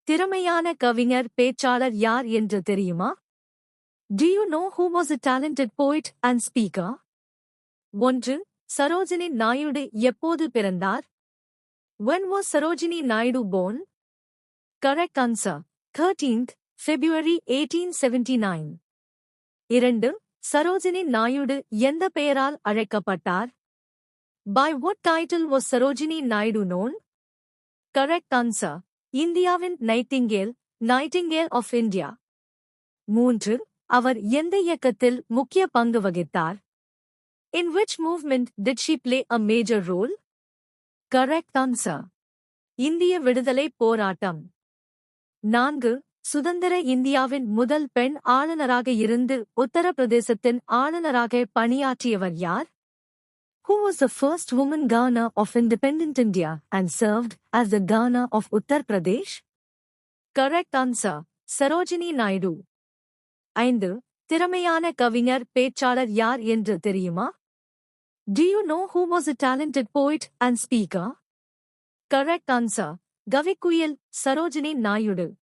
திறமையான கவிஞர் பேச்சாளர் யார் என்று தெரியுமா? Do you know who was a talented poet and speaker? 1. Sarojini Naidu எப்போது பிறந்தார்? When was Sarojini Naidu born? Correct answer. 13th February 1879. 2. Sarojini Naidu எந்த பெயரால் அழைக்கப்பட்டார்? By what title was Sarojini Naidu known? Correct answer. இந்தியாவின் நைட்டிங்கேல், Nightingale of India. 3. அவர் எந்த இயக்கத்தில் முக்கிய பங்கு வகித்தார்? In which movement did she play a major role? Correct answer. இந்திய விடுதலை போராட்டம். 4. சுதந்திர இந்தியாவின் முதல் பெண் ஆளுநராக இருந்து உத்தரப்பிரதேசத்தின் ஆளுநராக பணியாற்றியவர் யார்? Who was the first woman governor of independent India and served as the governor of Uttar Pradesh? Correct answer. Sarojini Naidu. 5. திறமையான கவிஞர் பேச்சாளர் யார் என்று தெரியுமா? Do you know who was a talented poet and speaker? Correct answer. Kavikkuyil Sarojini Naidu.